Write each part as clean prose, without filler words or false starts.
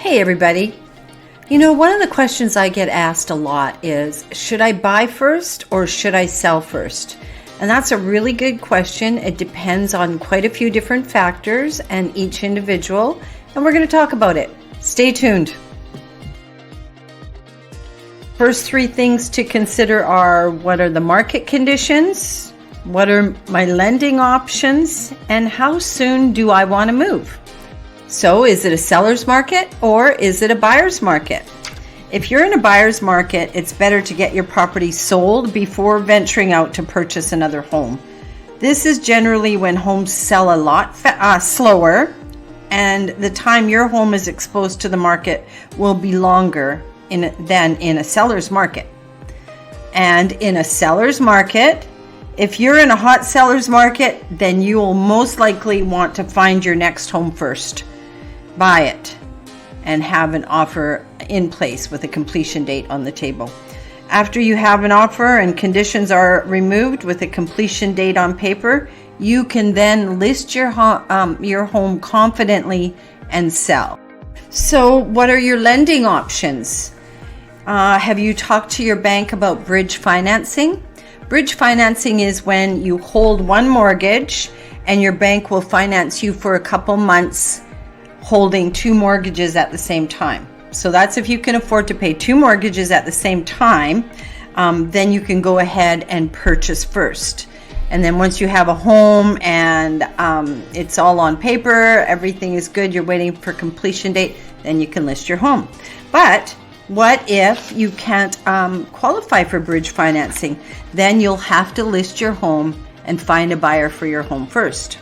Hey everybody. One of the questions I get asked a lot is, should I buy first or should I sell first? And that's a really good question. It depends on quite a few different factors and each individual, and we're going to talk about it. Stay tuned. First three things to consider are, what are the market conditions? What are my lending options? And how soon do I want to move? So is it a seller's market or is it a buyer's market? If you're in a buyer's market, it's better to get your property sold before venturing out to purchase another home. This is generally when homes sell a lot slower, and the time your home is exposed to the market will be longer than in a seller's market. And in a seller's market, if you're in a hot seller's market, then you will most likely want to find your next home first. Buy it and have an offer in place with a completion date on the table. After you have an offer and conditions are removed with a completion date on paper, you can then list your home confidently and sell. So what are your lending options? Have you talked to your bank about bridge financing? Bridge financing is when you hold one mortgage and your bank will finance you for a couple months holding two mortgages at the same time. So that's if you can afford to pay two mortgages at the same time, then you can go ahead and purchase first. And then once you have a home and it's all on paper, everything is good, you're waiting for completion date, then you can list your home. But what if you can't qualify for bridge financing? Then you'll have to list your home and find a buyer for your home first.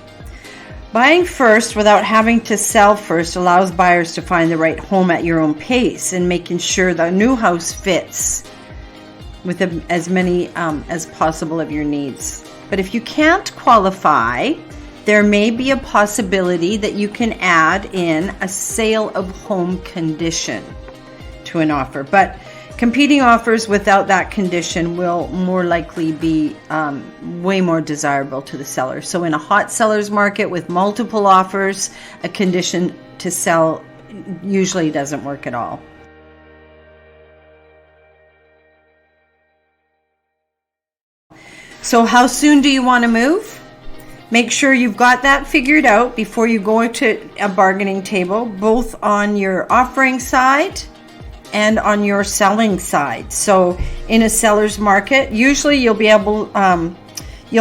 Buying first without having to sell first allows buyers to find the right home at your own pace and making sure the new house fits with as many as possible of your needs. But if you can't qualify, there may be a possibility that you can add in a sale of home condition to an offer. But competing offers without that condition will more likely be way more desirable to the seller. So in a hot seller's market with multiple offers, a condition to sell usually doesn't work at all. So how soon do you want to move? Make sure you've got that figured out before you go to a bargaining table, both on your offering side and on your selling side. So in a seller's market, usually you'll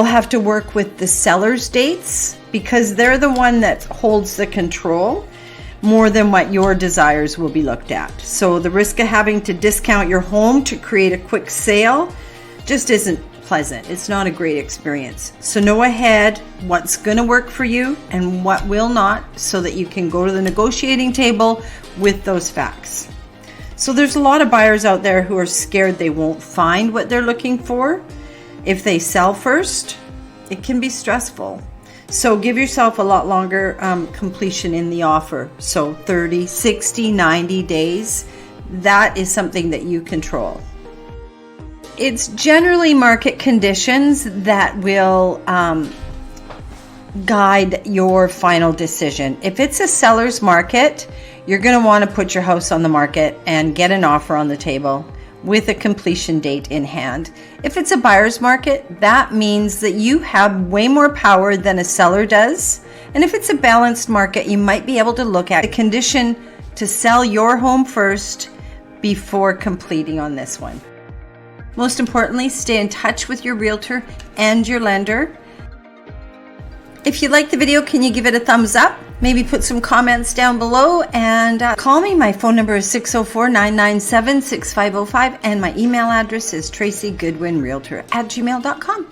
have to work with the seller's dates because they're the one that holds the control more than what your desires will be looked at. So the risk of having to discount your home to create a quick sale just isn't pleasant. It's not a great experience. So know ahead what's going to work for you and what will not, so that you can go to the negotiating table with those facts. So there's a lot of buyers out there who are scared they won't find what they're looking for. If they sell first, it can be stressful. So give yourself a lot longer completion in the offer. So 30, 60, 90 days. That is something that you control. It's generally market conditions that will guide your final decision. If it's a seller's market, you're going to want to put your house on the market and get an offer on the table with a completion date in hand. If it's a buyer's market, that means that you have way more power than a seller does. And if it's a balanced market, you might be able to look at the condition to sell your home first before completing on this one. Most importantly, stay in touch with your realtor and your lender. If you liked the video, can you give it a thumbs up? Maybe put some comments down below and call me. My phone number is 604-997-6505 and my email address is tracygoodwinrealtor@gmail.com.